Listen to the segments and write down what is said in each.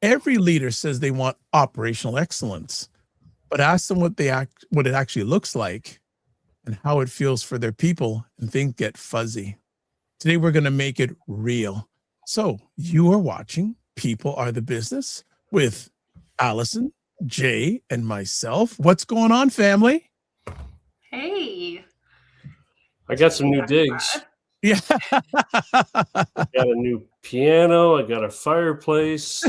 Every leader says they want operational excellence, but ask them what it actually looks like and how it feels for their people, and things get fuzzy. Today, we're going to make it real. So, you are watching People Are the Business with Allison, Jay, and myself. What's going on, family? Hey. I got some new digs. Yeah. I got a new piano. I got a fireplace.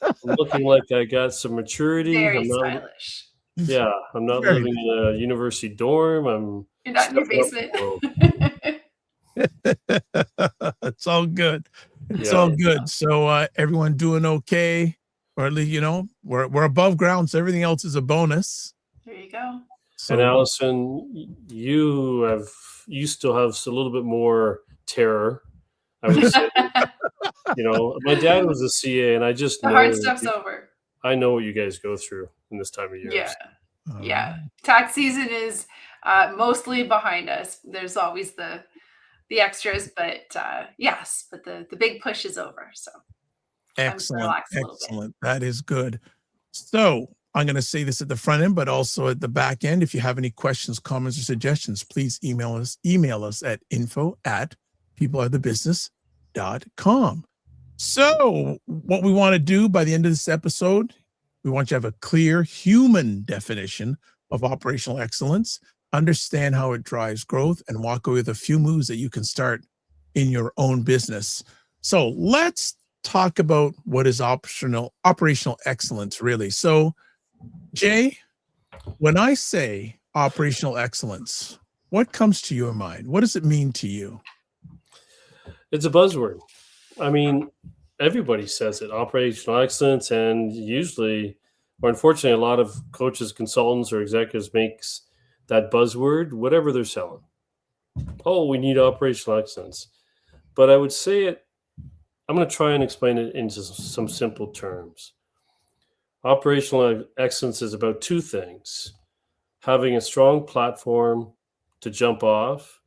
I'm looking like I got some maturity. Very stylish. Yeah, I'm not Very living in a university dorm. You're not in your basement. It's all good. It's Yeah. all good. So everyone doing okay? Or at least, we're above ground, so everything else is a bonus. There you go. So, And Allison, you still have a little bit more terror, I would say. My dad was a CA, and I just the hard stuff's over. I know what you guys go through in this time of year. Yeah. Yeah. Tax season is mostly behind us. There's always the extras, but yes, but the big push is over. So excellent. That is good. So I'm going to say this at the front end, but also at the back end. If you have any questions, comments, or suggestions, please email us at info@peoplearethebusiness.com. So what we want to do by the end of this episode, we want you to have a clear human definition of operational excellence, understand how it drives growth, and walk away with a few moves that you can start in your own business. So let's talk about what is operational excellence, really. So, Jay, when I say operational excellence, what comes to your mind? What does it mean to you? It's a buzzword. I mean, everybody says it, operational excellence, and usually, or unfortunately, a lot of coaches, consultants, or executives makes that buzzword whatever they're selling. Oh, we need operational excellence. But I would say I'm going to try and explain it into some simple terms. Operational excellence is about two things: having a strong platform to jump off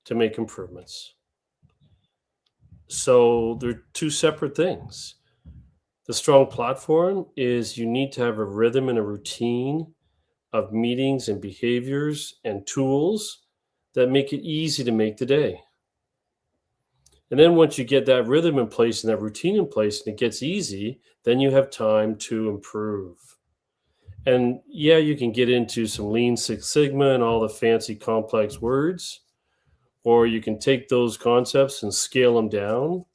to make improvements. So they're two separate things. The strong platform is you need to have a rhythm and a routine of meetings and behaviors and tools that make it easy to make the day. And then once you get that rhythm in place and that routine in place and it gets easy, then you have time to improve. And yeah, you can get into some Lean Six Sigma and all the fancy complex words, or you can take those concepts and scale them down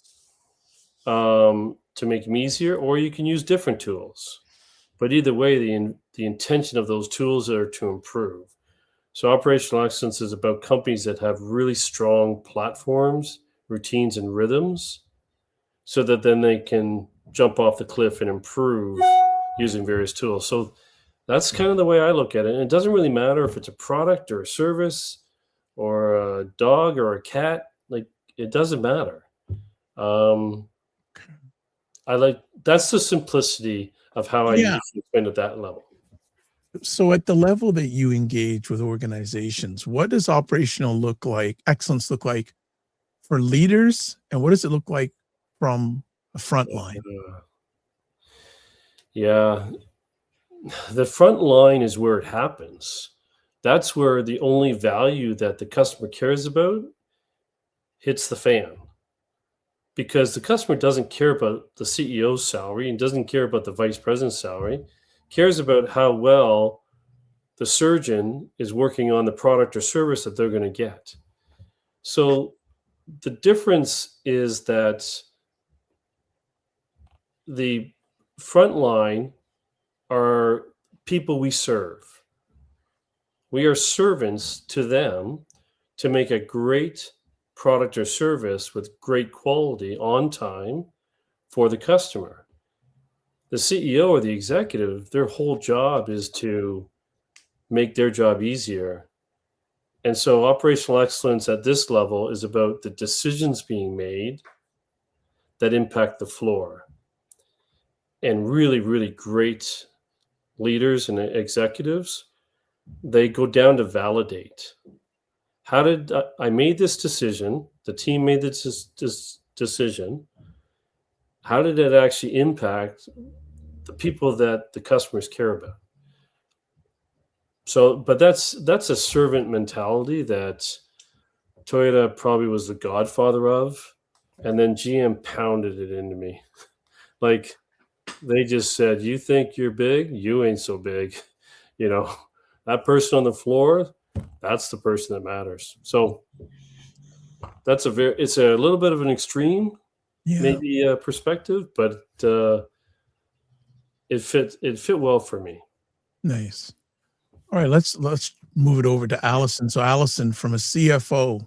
to make them easier, or you can use different tools. But either way, the intention of those tools are to improve. So operational excellence is about companies that have really strong platforms, routines, and rhythms, so that then they can jump off the cliff and improve using various tools. So that's kind of the way I look at it. And it doesn't really matter if it's a product or a service or a dog or a cat. Like, it doesn't matter. That's the simplicity of how I usually explain at that level. So at the level that you engage with organizations, what does operational excellence look like for leaders, and what does it look like from a front line? Yeah, the front line is where it happens. That's where the only value that the customer cares about hits the fan. Because the customer doesn't care about the CEO's salary and doesn't care about the vice president's salary, cares about how well the surgeon is working on the product or service that they're going to get. So the difference is that the front line are people we serve. We are servants to them to make a great product or service with great quality on time for the customer. The CEO or the executive, their whole job is to make their job easier. And so operational excellence at this level is about the decisions being made that impact the floor. And really, really great leaders and executives, they go down to validate. How did I made this decision? The team made this decision. how did it actually impact the people that the customers care about? So, but that's a servant mentality that Toyota probably was the godfather of, and then GM pounded it into me. Like, they just said, "You think you're big? You ain't so big." You know, that person on the floor, that's the person that matters. So that's it's a little bit of an extreme, Yeah. maybe perspective, but it fit well for me. Nice. All right, let's move it over to Allison. So Allison, from a CFO,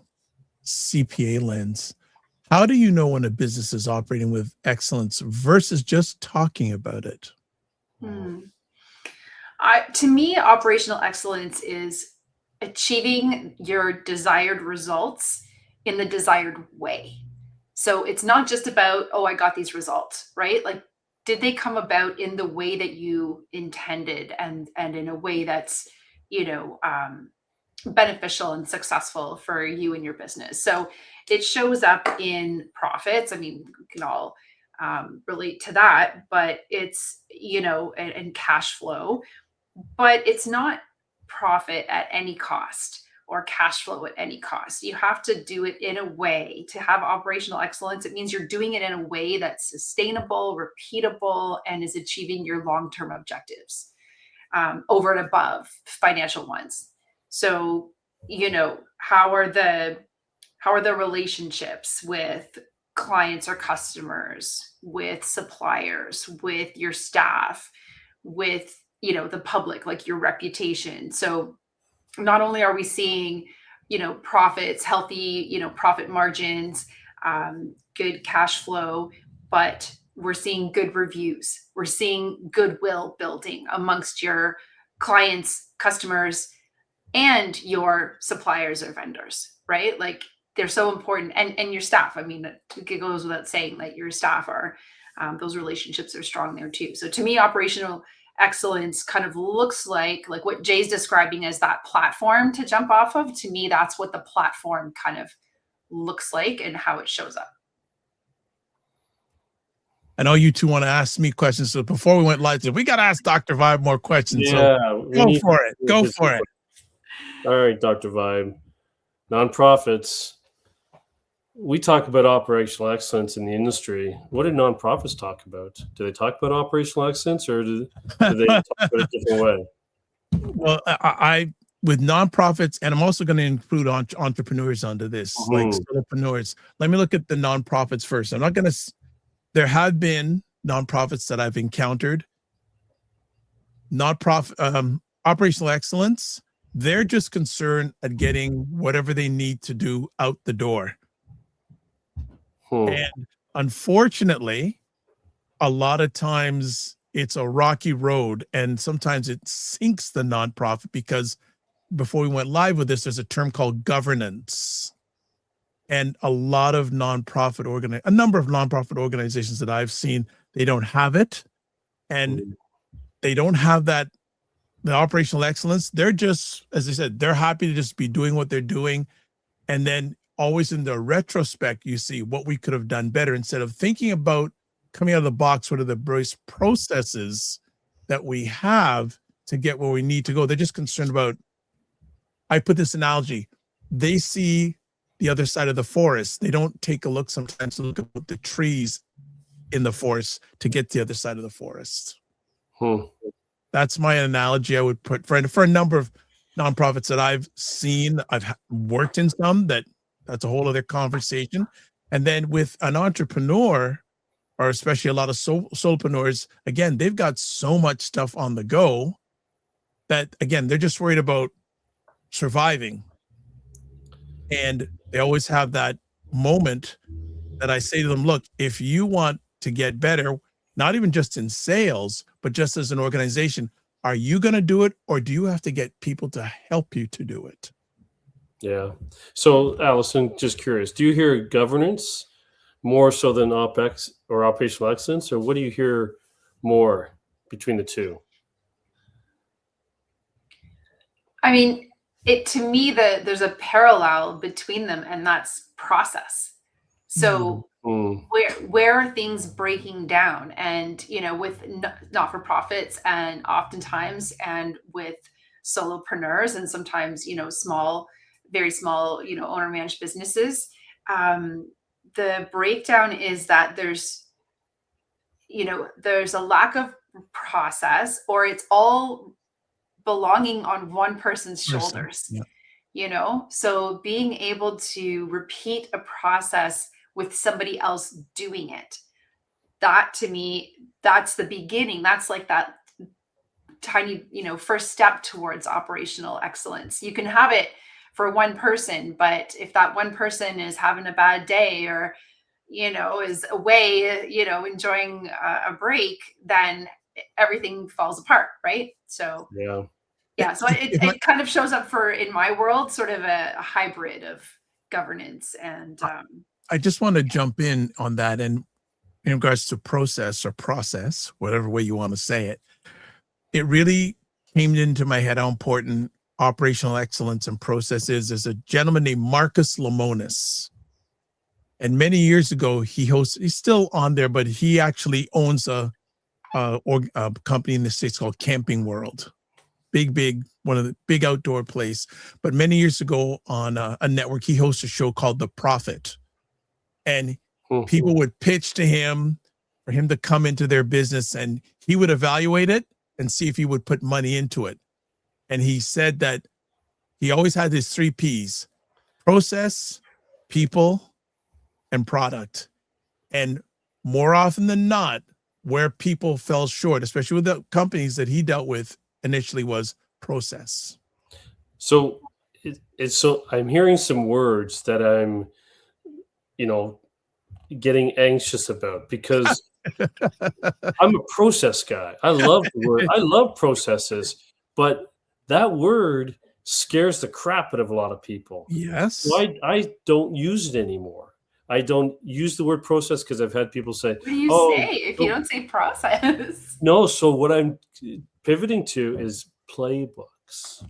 CPA lens, how do you know when a business is operating with excellence versus just talking about it? To me, operational excellence is achieving your desired results in the desired way. So it's not just about, oh, I got these results, right? Like, did they come about in the way that you intended, and in a way that's, beneficial and successful for you and your business? So it shows up in profits. I mean, we can all relate to that, but it's, and cash flow, but it's not profit at any cost or cash flow at any cost. You have to do it in a way to have operational excellence. It means you're doing it in a way that's sustainable, repeatable, and is achieving your long-term objectives over and above financial ones. So, how are the relationships with clients or customers, with suppliers, with your staff, with the public, like your reputation? So not only are we seeing profits, healthy profit margins, good cash flow, but we're seeing good reviews, we're seeing goodwill building amongst your clients, customers, and your suppliers or vendors, right? Like, they're so important. And your staff, I mean, it goes without saying that your staff are, those relationships are strong there too. So to me, operational excellence kind of looks like what Jay's describing as that platform to jump off of. To me, that's what the platform kind of looks like and how it shows up. I know you two want to ask me questions. So before we went live, we got to ask Dr. Vibe more questions. Yeah, so go for it. Go for it. All right, Dr. Vibe. Nonprofits. We talk about operational excellence in the industry. What do nonprofits talk about? Do they talk about operational excellence, or do they talk about it a different way? Well, I with nonprofits, and I'm also going to include entrepreneurs onto this, like solopreneurs. Let me look at the nonprofits first. I'm not going to. There have been nonprofits that I've encountered. Operational excellence. They're just concerned at getting whatever they need to do out the door. And unfortunately, a lot of times it's a rocky road, and sometimes it sinks the nonprofit, because before we went live with this, there's a term called governance. And a number of nonprofit organizations that I've seen, they don't have it, and they don't have the operational excellence. They're just, as I said, they're happy to just be doing what they're doing. And then always in the retrospect, you see what we could have done better, instead of thinking about coming out of the box. What are the various processes that we have to get where we need to go? They're just concerned about, I put this analogy, they see the other side of the forest. They don't take a look sometimes to look at the trees in the forest to get to the other side of the forest. That's my analogy I would put for a number of nonprofits that I've seen. I've worked in some that's a whole other conversation. And then with an entrepreneur, or especially a lot of solopreneurs, again, they've got so much stuff on the go that, again, they're just worried about surviving. And they always have that moment that I say to them, look, if you want to get better, not even just in sales, but just as an organization, are you going to do it, or do you have to get people to help you to do it? Yeah. So, Allison, just curious, do you hear governance more so than OpEx or operational excellence, or what do you hear more between the two? I mean, to me, there's a parallel between them, and that's process. So Mm. where are things breaking down? And with not-for-profits, and oftentimes, and with solopreneurs, and sometimes small, very small, owner managed businesses, the breakdown is that there's a lack of process, or it's all belonging on one person's Person. shoulders. Yeah. So being able to repeat a process with somebody else doing it, that to me, that's the beginning. That's like that tiny, first step towards operational excellence. You can have it for one person, but if that one person is having a bad day, or is away, enjoying a break, then everything falls apart, right? So Yeah. yeah, so it kind of shows up in my world, sort of a hybrid of governance and I just want to jump in on that. And in regards to process or process, whatever way you want to say it, it really came into my head how important operational excellence and process is. There's a gentleman named Marcus Lemonis. And many years ago, he's still on there, but he actually owns a company in the States called Camping World. Big, one of the big outdoor place. But many years ago on a network, he hosts a show called The Prophet. And people would pitch to him for him to come into their business, and he would evaluate it and see if he would put money into it. And he said that he always had his 3 P's: process, people, and product. And more often than not, where people fell short, especially with the companies that he dealt with initially, was process. So so I'm hearing some words that I'm, getting anxious about, because I'm a process guy. I love the word. I love processes, but that word scares the crap out of a lot of people. Yes. So I don't use it anymore. I don't use the word process because I've had people say, what do you "Oh, say if you don't say process?" no." So what I'm pivoting to is playbooks.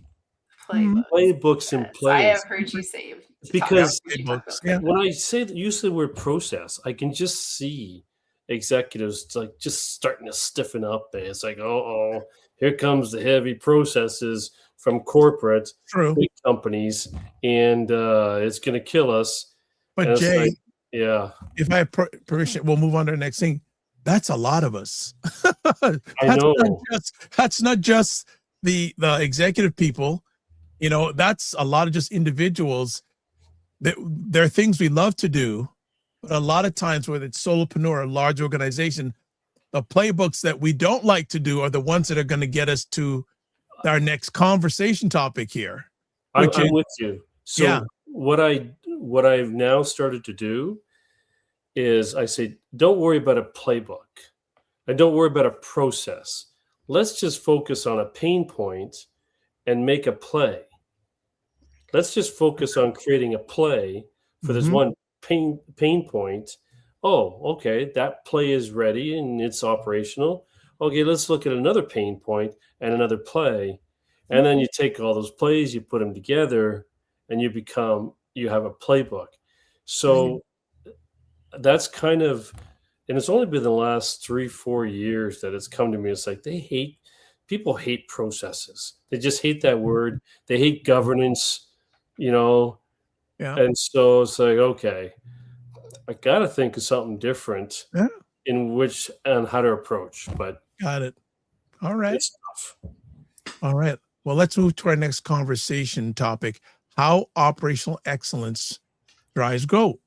Playbooks in Yes, I have place. heard you say to Because talk about Yeah. when I use the word process, I can just see executives like just starting to stiffen up. It's like, oh, here comes the heavy processes from corporate True. big companies, and it's going to kill us. But And it's Jay, like, yeah, if I have permission, we'll move on to the next thing. That's a lot of us. I know. That's not just the executive people. That's a lot of just individuals. There are things we love to do, but a lot of times, whether it's solopreneur or large organization, the playbooks that we don't like to do are the ones that are going to get us to our next conversation topic here. I'm Which is, with you. So yeah. what I've now started to do is I say, don't worry about a playbook. And don't worry about a process. Let's just focus on a pain point and make a play. Let's just focus on creating a play for this one pain point. Oh, okay, that play is ready and it's operational. Okay, let's look at another pain point and another play. And then you take all those plays, you put them together, and you have a playbook. So that's kind of, and it's only been the last 3-4 years that it's come to me. It's like people hate processes. They just hate that word. They hate governance, Yeah. And so it's like, okay, I got to think of something different Yeah. and how to approach, but Got it. All right. it's tough. All right. Well, let's move to our next conversation topic: how operational excellence drives growth.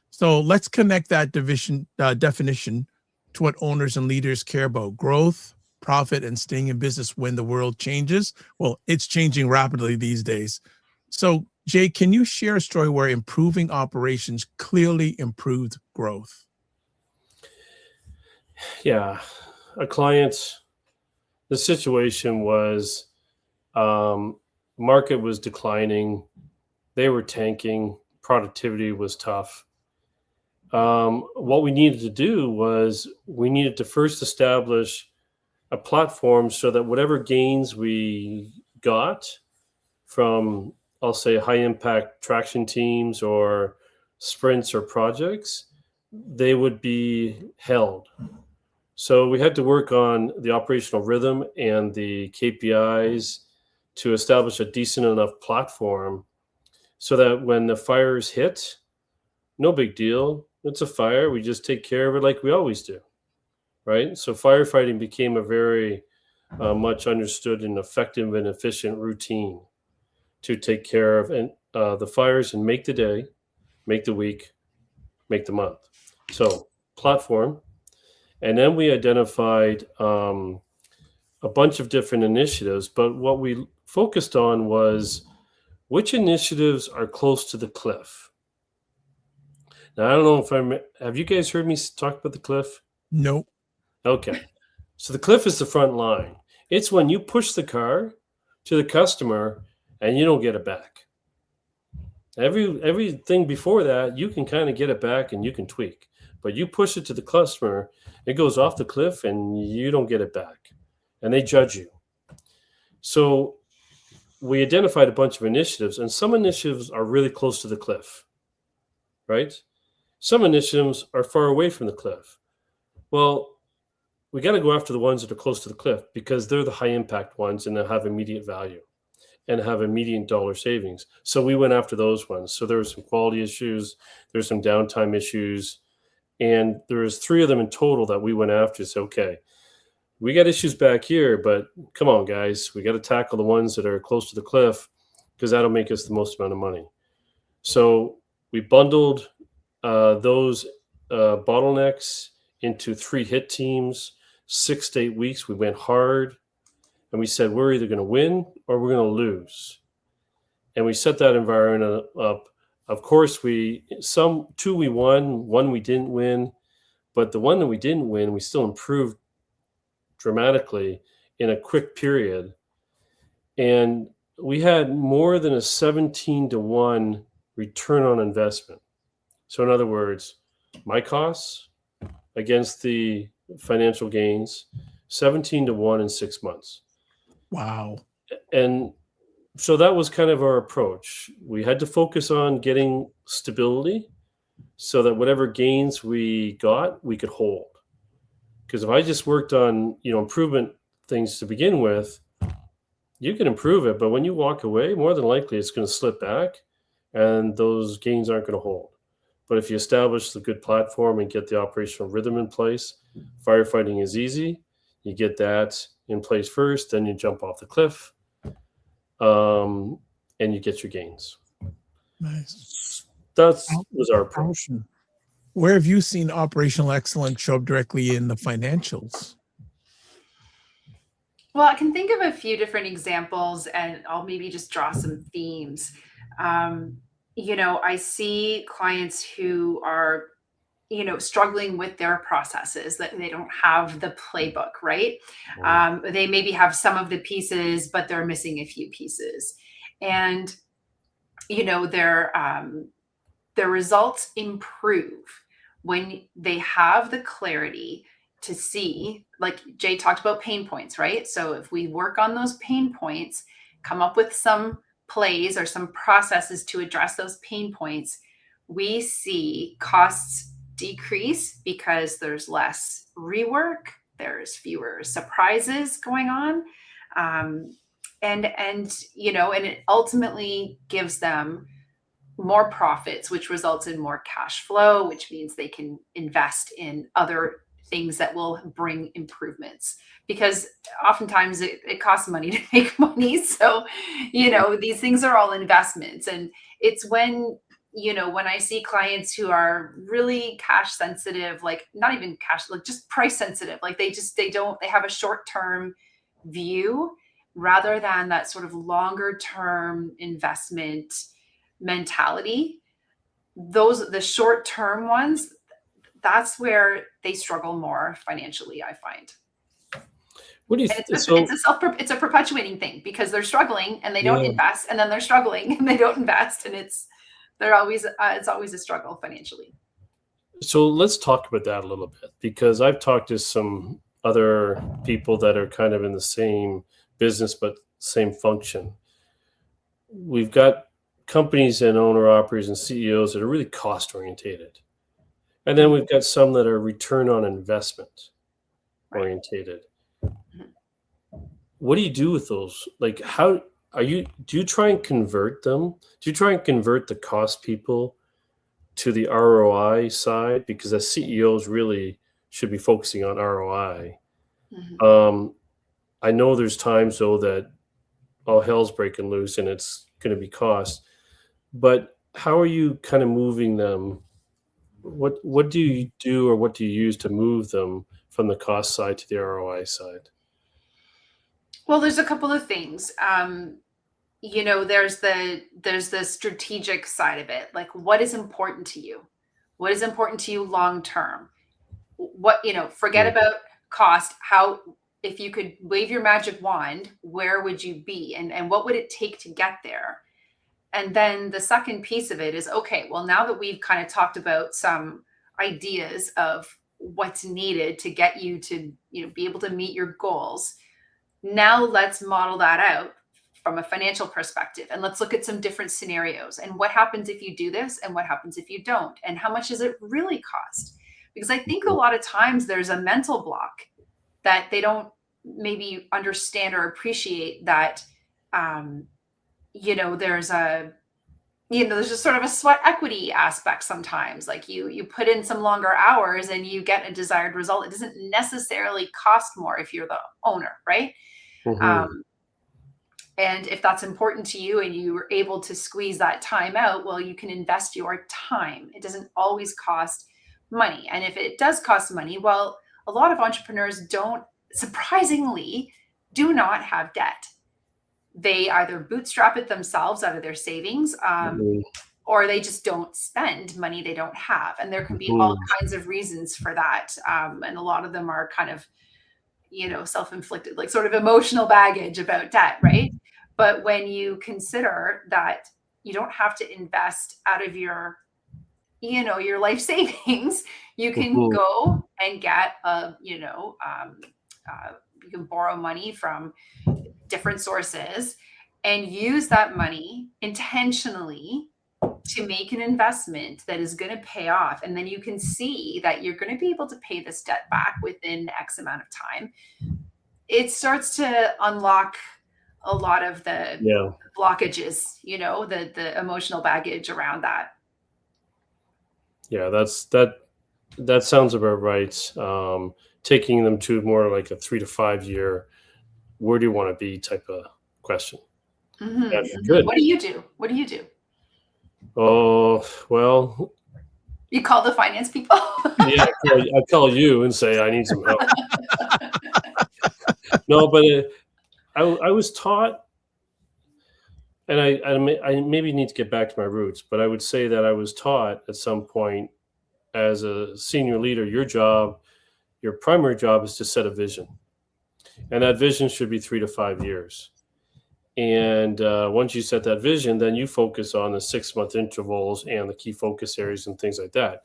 So let's connect that definition to what owners and leaders care about: growth, profit, and staying in business when the world changes. Well, it's changing rapidly these days. So, Jay, can you share a story where improving operations clearly improved growth? Yeah. The situation was, market was declining. They were tanking. Productivity was tough. What we needed to do was we needed to first establish a platform so that whatever gains we got from, I'll say, high impact traction teams or sprints or projects, they would be held. So we had to work on the operational rhythm and the KPIs to establish a decent enough platform so that when the fires hit, no big deal. It's a fire. We just take care of it like we always do, right? So firefighting became a very much understood and effective and efficient routine to take care of the fires and make the day, make the week, make the month. So platform. And then we identified a bunch of different initiatives, but what we focused on was which initiatives are close to the cliff. Now, I don't know if have you guys heard me talk about the cliff? Nope. Okay. So the cliff is the front line. It's when you push the car to the customer and you don't get it back. Everything before that, you can kind of get it back and you can tweak. But you push it to the customer, it goes off the cliff and you don't get it back. And they judge you. So we identified a bunch of initiatives, and some initiatives are really close to the cliff, right? Some initiatives are far away from the cliff. Well, we got to go after the ones that are close to the cliff because they're the high impact ones and they have immediate value and have immediate dollar savings. So we went after those ones. So there were some quality issues, there's some downtime issues, and there's 3 of them in total that we went after. So, okay, we got issues back here, but come on, guys, we got to tackle the ones that are close to the cliff because that'll make us the most amount of money. So we bundled those bottlenecks into 3 hit teams, 6 to 8 weeks. We went hard and we said, we're either going to win or we're going to lose. And we set that environment up. Of course, 2 we won, 1 we didn't win, but the one that we didn't win, we still improved dramatically in a quick period. And we had more than a 17-to-1 return on investment. So in other words, my costs against the financial gains, 17-to-1 in 6 months. Wow. And so that was kind of our approach. We had to focus on getting stability so that whatever gains we got, we could hold. Because if I just worked on, improvement things to begin with, you can improve it, but when you walk away, more than likely it's going to slip back and those gains aren't going to hold. But if you establish the good platform and get the operational rhythm in place, firefighting is easy. You get that in place first, then you jump off the cliff, and you get your gains. Nice. That was our approach. Where have you seen operational excellence show up directly in the financials? Well, I can think of a few different examples, and I'll maybe just draw some themes. I see clients who are, struggling with their processes, that they don't have the playbook, right? They maybe have some of the pieces, but they're missing a few pieces. And, their results improve when they have the clarity to see, like Jay talked about pain points, right? So if we work on those pain points, come up with some plays or some processes to address those pain points, we see costs decrease because there's less rework, there's fewer surprises going on. And it ultimately gives them more profits, which results in more cash flow, which means they can invest in other things that will bring improvements, because oftentimes it costs money to make money. So, these things are all investments. And it's when I see clients who are really cash sensitive, like not even cash, like just price sensitive, like they have a short-term view rather than that sort of longer term investment mentality. The short-term ones, that's where they struggle more financially, I find. What do you think? It's a perpetuating thing, because they're struggling and they don't invest, and then they're struggling and they don't invest, and it's always a struggle financially. So let's talk about that a little bit, because I've talked to some other people that are kind of in the same business but same function. We've got companies and owner operators and CEOs that are really cost orientated. And then we've got some that are return on investment Right. orientated. Mhm. What do you do with those? Like, how do you try and convert them? Do you try and convert the cost people to the ROI side? Because as CEOs really should be focusing on ROI. Mhm. I know there's times though that all hell's breaking loose and it's going to be cost, but how are you kind of moving them? What do you do, or what do you use to move them from the cost side to the ROI side? Well, there's a couple of things. There's the strategic side of it. Like, what is important to you? What is important to you long term? Forget Mm. about cost. How, if you could wave your magic wand, where would you be? And what would it take to get there? And then the second piece of it is, okay, well, now that we've kind of talked about some ideas of what's needed to get you to, be able to meet your goals, now let's model that out from a financial perspective, and let's look at some different scenarios. And what happens if you do this, and what happens if you don't? And how much does it really cost? Because I think a lot of times there's a mental block that they don't maybe understand or appreciate, that there's there's just sort of a sweat equity aspect sometimes. Like, you put in some longer hours and you get a desired result. It doesn't necessarily cost more if you're the owner, right? Mhm. Um, and if that's important to you and you were able to squeeze that time out, well, you can invest your time. It doesn't always cost money. And if it does cost money, well, a lot of entrepreneurs surprisingly, do not have debt. They either bootstrap it themselves out of their savings, Mhm. or they just don't spend money they don't have. And there can be all Mhm. kinds of reasons for that. And a lot of them are kind of, self-inflicted, like sort of emotional baggage about debt, right? But when you consider that you don't have to invest out of your life savings, you can Mhm. go and get you can borrow money from different sources and use that money intentionally to make an investment that is going to pay off. And then you can see that you're going to be able to pay this debt back within X amount of time. It starts to unlock a lot of the Yeah. blockages, the emotional baggage around that. Yeah, that sounds about right. Taking them to more like a 3 to 5 year, where do you want to be type of question. Mhm, That's mhm. good. What do you do? What do you do? Oh, well, You call the finance people? yeah, I call you and say I need some help. No, but I was taught, and I maybe need to get back to my roots, but I would say that I was taught at some point, as a senior leader, your primary job is to set a vision, and that vision should be 3 to 5 years. And once you set that vision, then you focus on the 6 month intervals and the key focus areas and things like that.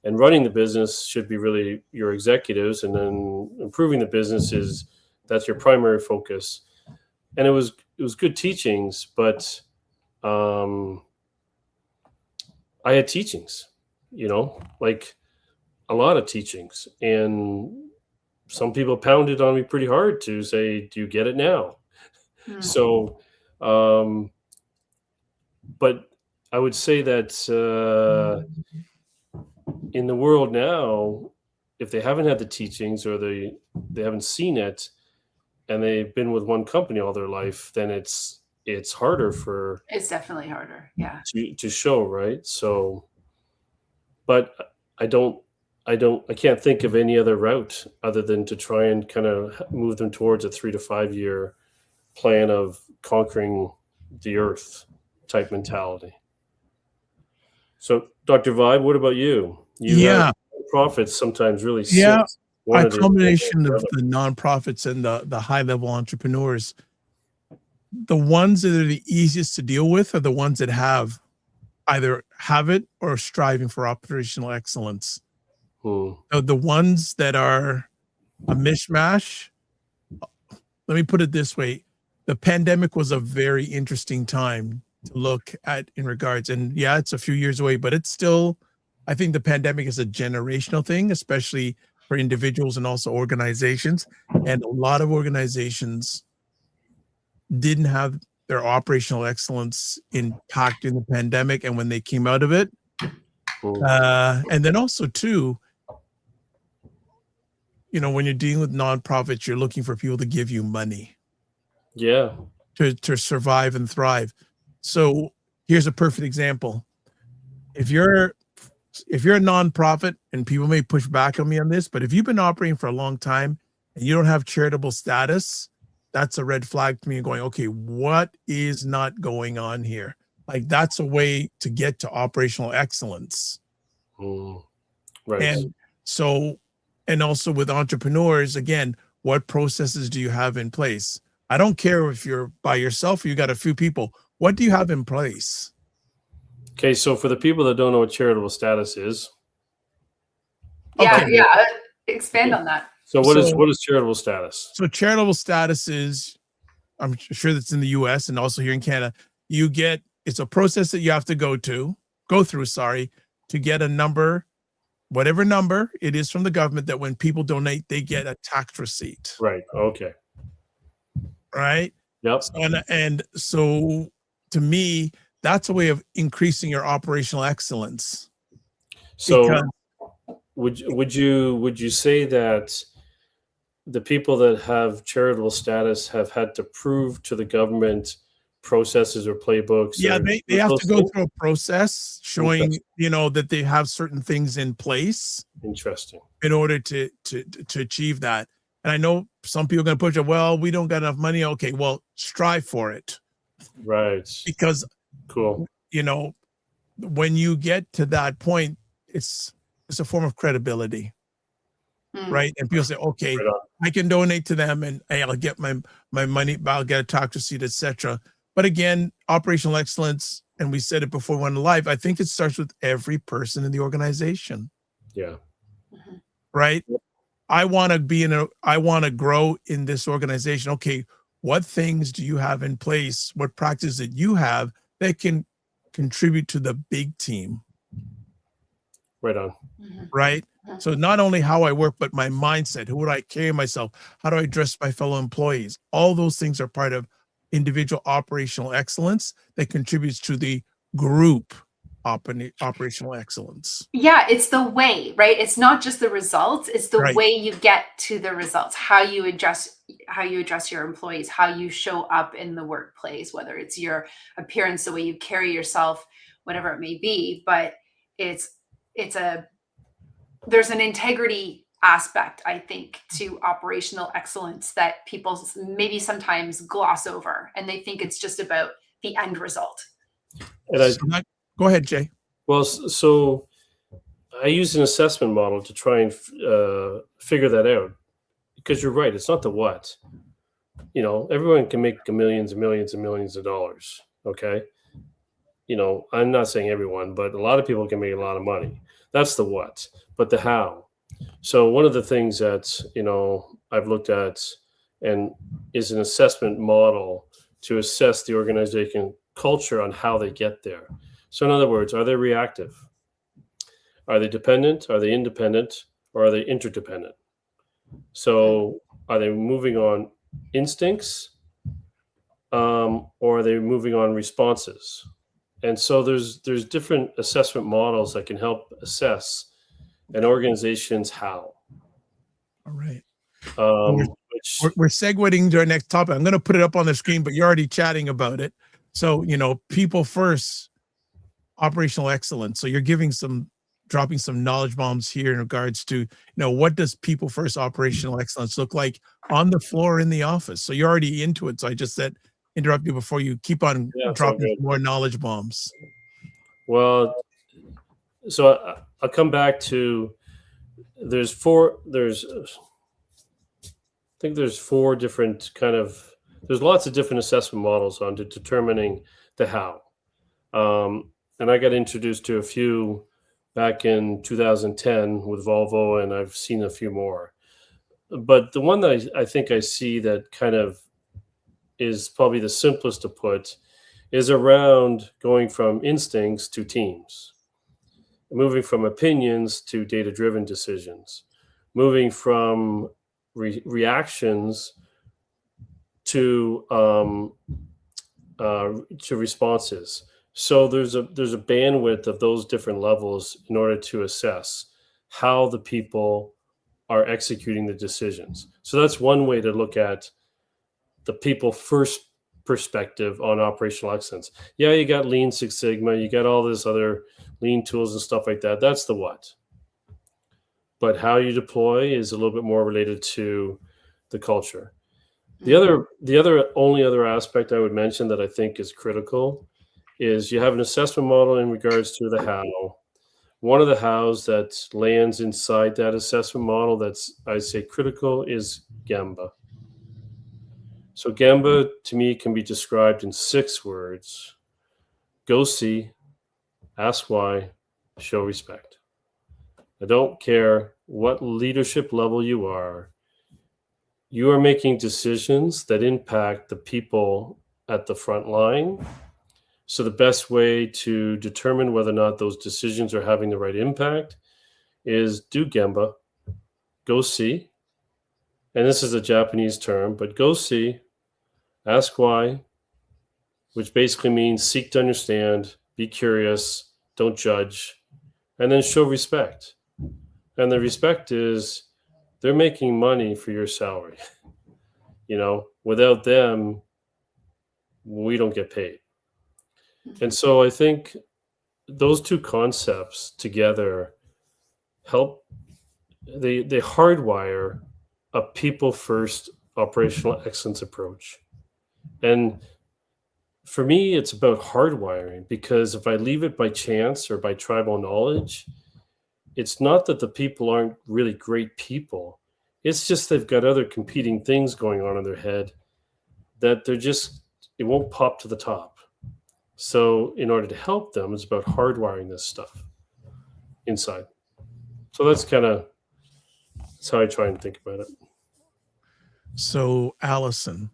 And running the business should be really your executives, and then improving the business that's your primary focus. And it was good teachings, but um, I had teachings, like a lot of teachings, and some people pounded on me pretty hard to say, "Do you get it now?" Hmm. So, um, but I would say that in the world now, if they haven't had the teachings, or they haven't seen it, and they've been with one company all their life, then it's harder for It's definitely harder. Yeah. to show, right? So, but I can't think of any other route other than to try and kind of move them towards a 3 to 5 year plan of conquering the earth type mentality. So, Dr. Vibe, what about you? You have Yeah, profits sometimes really sit yeah. one A of the other combination of brother. the nonprofits and the high level entrepreneurs. The ones that are the easiest to deal with are the ones that either have it or are striving for operational excellence. Hmm. The ones that are a mishmash, let me put it this way. The pandemic was a very interesting time to look at in regards, and yeah, it's a few years away, but it's still I think the pandemic is a generational thing, especially for individuals and also organizations. And a lot of organizations didn't have their operational excellence intact in the pandemic and when they came out of it. And then also too, when you're dealing with nonprofits, you're looking for people to give you money. Yeah. To survive and thrive. So here's a perfect example. If you're a nonprofit, and people may push back on me on this, but if you've been operating for a long time and you don't have charitable status, that's a red flag to me, going, okay, what is not going on here? Like, that's a way to get to operational excellence. Right. And so, and also with entrepreneurs, again, what processes do you have in place? I don't care if you're by yourself or you got a few people. What do you have in place? Okay, so for the people that don't know what charitable status is. Yeah, yeah. Expand on that. So what is charitable status? So charitable status is, I'm sure that's in the US and also here in Canada, it's a process that you have to go through, to get a number, whatever number it is from the government, that when people donate, they get a tax receipt. Right. Okay. Right. Yep. And so to me, that's a way of increasing your operational excellence. So would you say that the people that have charitable status have had to prove to the government processes or playbooks? Yeah, they have to go through a process showing, that they have certain things in place. Interesting. In order to achieve that. And I know some people are going to push it, well, we don't got enough money. Okay, well, strive for it. Right. Because, cool. When you get to that point, it's a form of credibility. Right. And people say, okay, I can donate to them and I'll get my money, I'll get a tax receipt, etc. But again, operational excellence, and we said it before we went live, I think it starts with every person in the organization. Yeah. Right. I want to grow in this organization. Okay, what things do you have in place? What practices that you have that can contribute to the big team? Right on. Right. So not only how I work, but my mindset, who would I carry myself? How do I address my fellow employees? All those things are part of individual operational excellence that contributes to the group operational excellence. Yeah, it's the way, right? It's not just the results, it's the way you get to the results, how you address your employees, how you show up in the workplace, whether it's your appearance, the way you carry yourself, whatever it may be. But there's an integrity aspect, I think, to operational excellence that people maybe sometimes gloss over, and they think it's just about the end result. And go ahead, Jay. Well, so I use an assessment model to try and figure that out, because you're right. It's not the what. Everyone can make millions and millions and millions of dollars. Okay. I'm not saying everyone, but a lot of people can make a lot of money. That's the what, but the how. So one of the things that, I've looked at and is an assessment model to assess the organization culture on how they get there. So in other words, are they reactive? Are they dependent? Are they independent? Or are they interdependent? So are they moving on instincts, or are they moving on responses? And so there's different assessment models that can help assess an organization's how. All right. We're segueing to our next topic. I'm going to put it up on the screen, but you're already chatting about it. So, people first, operational excellence. So you're dropping some knowledge bombs here in regards to, what does people first operational excellence look like on the floor in the office? So you're already into it. So I just said, interrupt you before you keep on dropping more knowledge bombs. Well, so I'll come back to, there's four different there's lots of different assessment models on to determining the how. And I got introduced to a few back in 2010 with Volvo, and I've seen a few more. But the one that I think I see that kind of is probably the simplest to put is around going from instincts to teams. moving from opinions to data-driven decisions, moving from reactions to responses. So there's a bandwidth of those different levels in order to assess how the people are executing the decisions. So that's one way to look at the people first perspective on operational excellence. Yeah, you got Lean Six Sigma, you got all this other lean tools and stuff like that. That's the what. But how you deploy is a little bit more related to the culture. The only other aspect I would mention that I think is critical is you have an assessment model in regards to the how. One of the hows that lands inside that assessment model that's, I say, critical is Gamba. So Gamba, to me, can be described in 6 words. Go see, ask why, show respect. I don't care what leadership level you are making decisions that impact the people at the front line. So the best way to determine whether or not those decisions are having the right impact is do Gamba, go see. And this is a Japanese term, but go see, ask why, which basically means seek to understand, be curious, don't judge, and then show respect. And the respect is they're making money for your salary. Without them, we don't get paid. And so I think those two concepts together help, they hardwire a people first operational excellence approach. And for me, it's about hardwiring, because if I leave it by chance or by tribal knowledge, it's not that the people aren't really great people. It's just they've got other competing things going on in their head that it won't pop to the top. So in order to help them, it's about hardwiring this stuff inside. So that's how I try and think about it. So, Allison,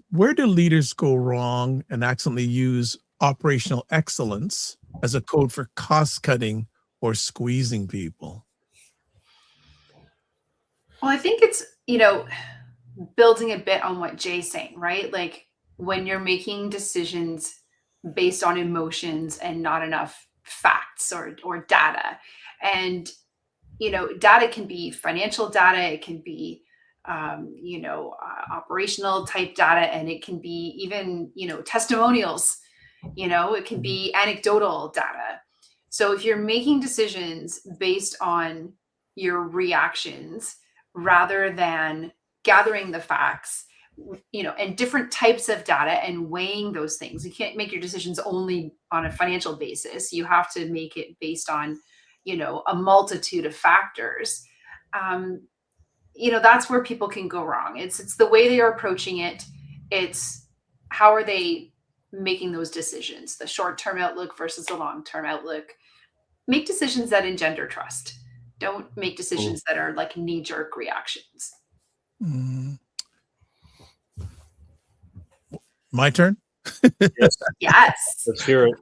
where do leaders go wrong and accidentally use operational excellence as a code for cost cutting or squeezing people? Well, I think it's, building a bit on what Jay's saying, right? Like when you're making decisions based on emotions and not enough facts or data. And, data can be financial data, it can be, operational type data, and it can be even, testimonials, it can be anecdotal data. So if you're making decisions based on your reactions rather than gathering the facts, and different types of data and weighing those things, you can't make your decisions only on a financial basis. You have to make it based on, a multitude of factors. That's where people can go wrong. It's the way they are approaching it. It's how are they making those decisions, the short-term outlook versus the long-term outlook. Make decisions that engender trust. Don't make decisions that are like knee-jerk reactions. My turn? Yes. Let's hear it.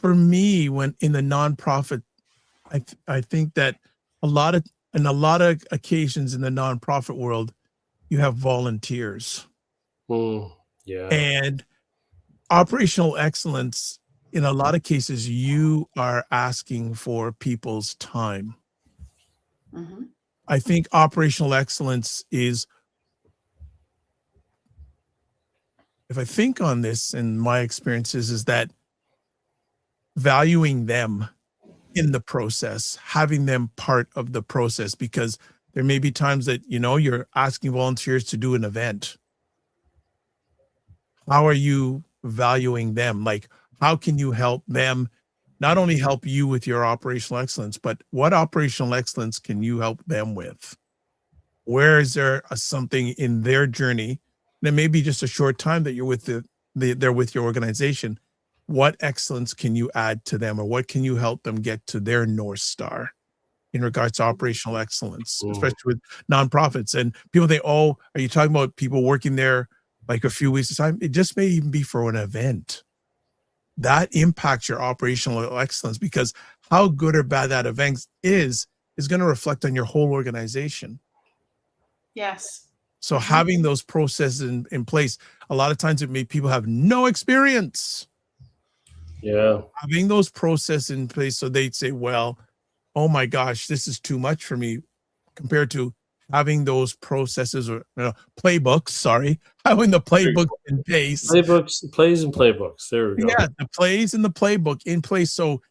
For me, when in the nonprofit, I think that in a lot of occasions in the nonprofit world, you have volunteers. Yeah. And operational excellence, in a lot of cases, you are asking for people's time. I think operational excellence is, if I think on this and my experiences, is that valuing them in the process, having them part of the process, because there may be times that, you're asking volunteers to do an event. How are you valuing them? Like, how can you help them not only help you with your operational excellence, but what operational excellence can you help them with? Where is there something in their journey? And it may be just a short time that you're with they're with your organization. What excellence can you add to them, or what can you help them get to their North Star in regards to operational excellence, especially with nonprofits? And people think, oh, are you talking about people working there like a few weeks at a time? It just may even be for an event. that impacts your operational excellence, because how good or bad that event is going to reflect on your whole organization. Yes. So having those processes in place, a lot of times it may people have no experience. Yeah. Having those processes in place, so they'd say, well, oh my gosh, this is too much for me, compared to having those processes or playbooks, having the There you playbook go. in place. Playbooks, plays and playbooks. There we go. Yeah, the plays and the playbook in place. So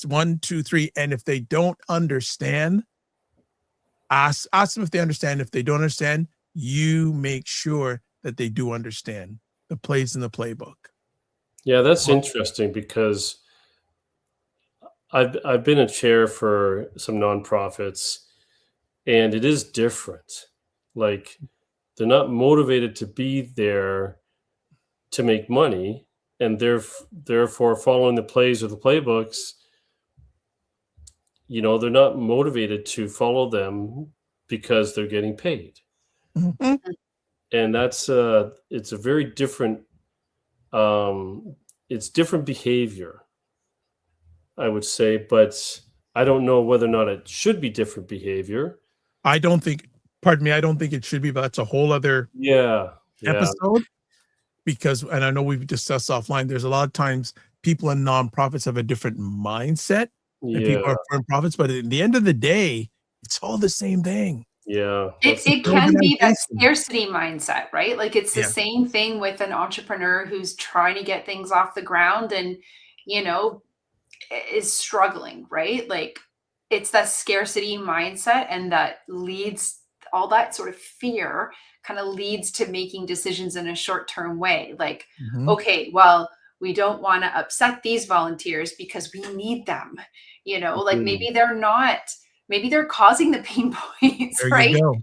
1, 2, 3. And if they don't understand, ask them if they understand. If they don't understand, you make sure that they do understand the plays in the playbook. Yeah, that's interesting because I've been a chair for some nonprofits, and it is different. Like, they're not motivated to be there to make money, and therefore following the plays or the playbooks, they're not motivated to follow them because they're getting paid. Mhm. And that's it's a very different it's different behavior, I would say, but I don't know whether or not it should be different behavior. I don't think, pardon me, I don't think it should be, but that's a whole other Yeah. episode. Because, and I know we've discussed offline, there's a lot of times people in nonprofits have a different mindset than people Yeah. are for profits, but at the end of the day, it's all the same thing. Yeah. It can be that Organization. scarcity mindset, right? Like, it's the Yeah. same thing with an entrepreneur who's trying to get things off the ground and, is struggling, right? Like, it's that scarcity mindset, and that leads, all that sort of fear kind of leads to making decisions in a short-term way. Like, Mhm. okay, well, we don't want to upset these volunteers because we need them. Like, maybe they're causing the pain points, There right? you go.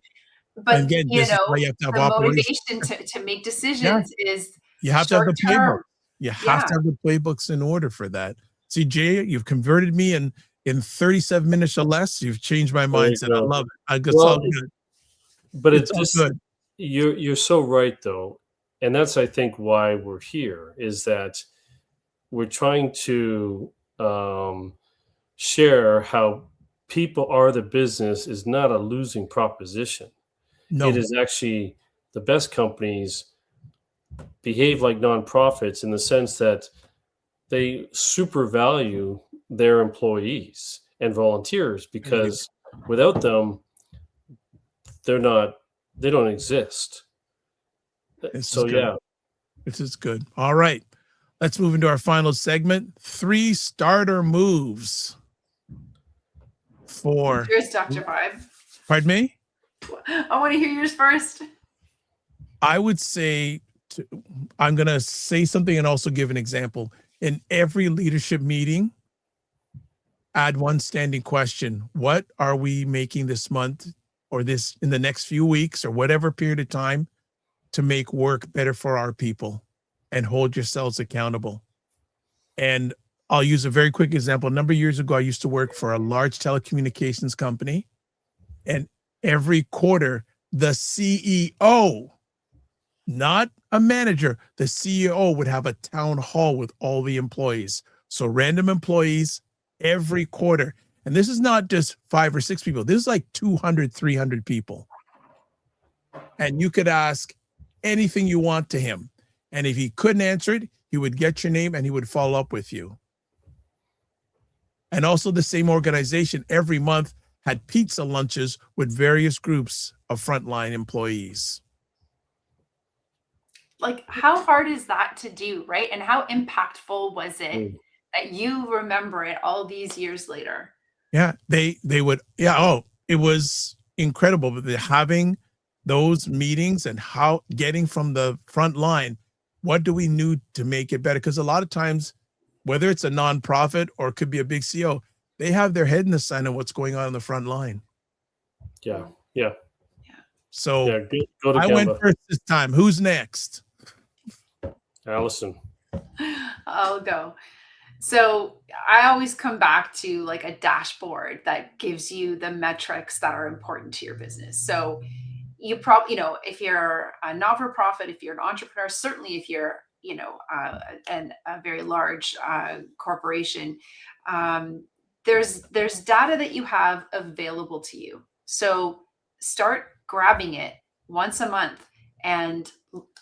But, And again, this is why you have to have the operations. motivation to make Yeah. decisions is You have to have short the playbook. term. You have Yeah. to have the playbooks in order for that. See, Jay, you've converted me in 37 minutes or less. You've changed my There you mindset. I go. love it. It's Well, all good. but It's it's all just good. you're so right though. And that's, I think, why we're here, is that we're trying to share how people are the business is not a losing proposition. No. It is actually, the best companies behave like nonprofits in the sense that they super value their employees and volunteers, because without them, they don't exist. This So is good. yeah, This is good. All right. Let's move into our final segment. 3 starter moves for, Cheers, Dr. Vibe. pardon me? I want to hear yours first. I would say, I'm going to say something and also give an example. In every leadership meeting, add one standing question. What are we making this month or this in the next few weeks or whatever period of time to make work better for our people, and hold yourselves accountable? And I'll use a very quick example. A number of years ago, I used to work for a large telecommunications company, and every quarter, the CEO, not a manager, the CEO would have a town hall with all the employees. So random employees every quarter. And this is not just 5 or 6 people. This is like 200, 300 people. And you could ask anything you want to him. And if he couldn't answer it, he would get your name and he would follow up with you. And also, the same organization every month had pizza lunches with various groups of frontline employees. Like, how hard is that to do, right? And how impactful was it Mm. that you remember it all these years later? Yeah, they would. Yeah. Oh, it was incredible. But having those meetings and how getting from the front line, what do we need to make it better? Because a lot of times, whether it's a nonprofit or it could be a big CEO, they have their head in the sand of what's going on the front line. Yeah. Yeah. So Yeah. Go to I went Gamba. first this time. Who's next? Allison. I'll go. So I always come back to like a dashboard that gives you the metrics that are important to your business. So you probably, if you're a not-for-profit, if you're an entrepreneur, certainly if you're and a very large corporation, there's data that you have available to you. So start grabbing it once a month and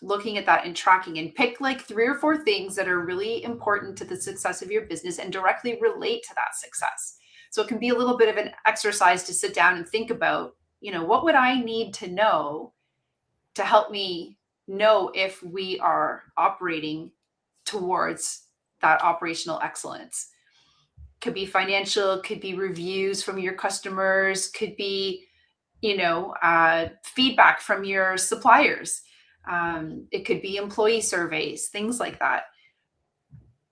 looking at that and tracking, and pick like 3 or 4 things that are really important to the success of your business and directly relate to that success. So it can be a little bit of an exercise to sit down and think about, what would I need to know to help me know if we are operating towards that operational excellence. Could be financial, could be reviews from your customers, could be, feedback from your suppliers. It could be employee surveys, things like that.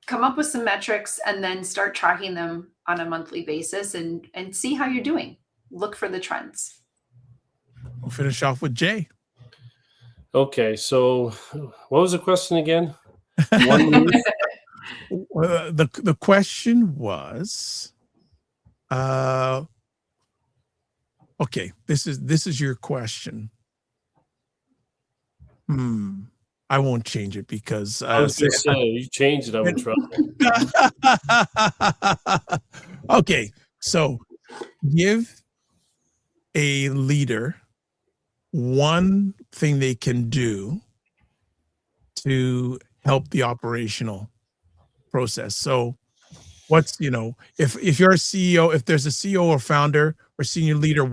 Come up with some metrics and then start tracking them on a monthly basis and see how you're doing. Look for the trends. We'll finish off with Jay. Okay, so what was the question again? 1 minute? The question was, okay, this is your question. I won't change it because I was going to say, you changed it, I'm in trouble. Okay, so give a leader one thing they can do to help the operational process. So what's, if you're a CEO, if there's a CEO or founder or senior leader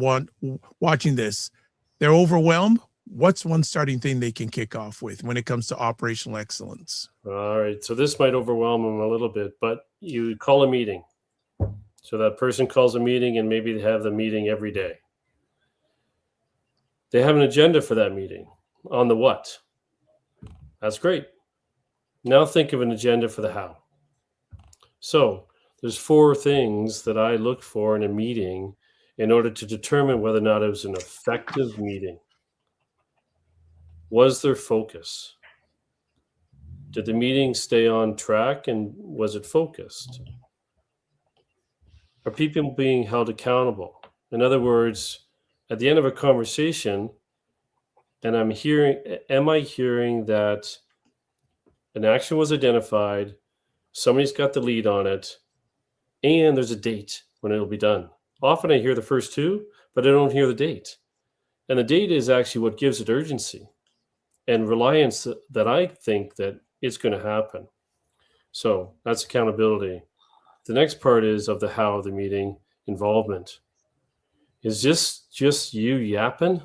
watching this, they're overwhelmed, what's one starting thing they can kick off with when it comes to operational excellence? All right, so this might overwhelm them a little bit, but you call a meeting. So that person calls a meeting, and maybe they have the meeting every day. They have an agenda for that meeting on the what. That's great. Now think of an agenda for the how. So there's 4 things that I look for in a meeting in order to determine whether or not it was an effective meeting. Was there focus? Did the meeting stay on track, and was it focused? Are people being held accountable? In other words, at the end of a conversation, and am I hearing that an action was identified, somebody's got the lead on it, and there's a date when it'll be done? Often I hear the first 2, but I don't hear the date. And the date is actually what gives it urgency and reliance that I think that it's going to happen. So that's accountability. The next part is of the how of the meeting, involvement. Is this just you yapping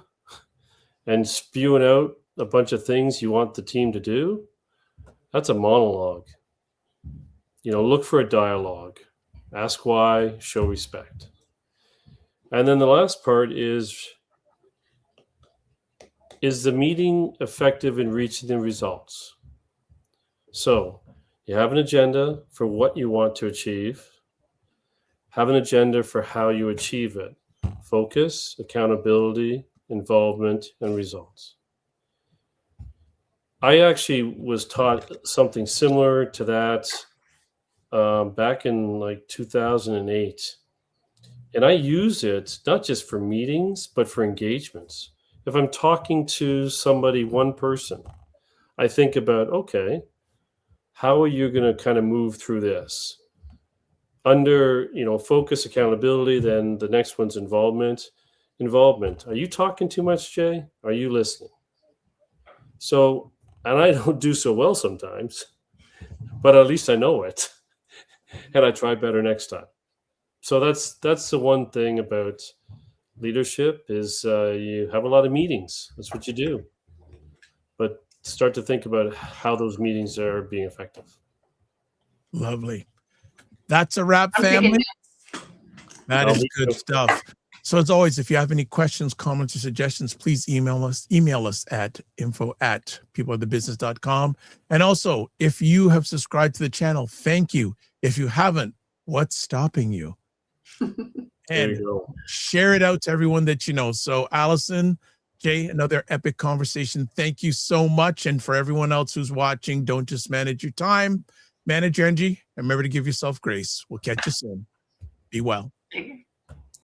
and spewing out a bunch of things you want the team to do? That's a monologue. Look for a dialogue. Ask why, show respect. And then the last part is the meeting effective in reaching the results? So you have an agenda for what you want to achieve. Have an agenda for how you achieve it. Focus, accountability, involvement, and results. I actually was taught something similar to that back in like 2008. And I use it not just for meetings, but for engagements. If I'm talking to somebody, one person, I think about, okay, how are you going to kind of move through this? Under, focus, accountability, then the next one's involvement. Are you talking too much, Jay? Are you listening? So, and I don't do so well sometimes, but at least I know it. And I try better next time. So that's the one thing about leadership is you have a lot of meetings. That's what you do. But start to think about how those meetings are being effective. Lovely. That's a wrap, family. That is good stuff. So as always, if you have any questions, comments, or suggestions, please email us at info@peopleofthebusiness.com. And also, if you have subscribed to the channel, thank you. If you haven't, what's stopping you? And share it out to everyone that you know. So Allison, Jay, another epic conversation. Thank you so much. And for everyone else who's watching, don't just manage your time, manage your energy, and remember to give yourself grace. We'll catch you soon. Be well.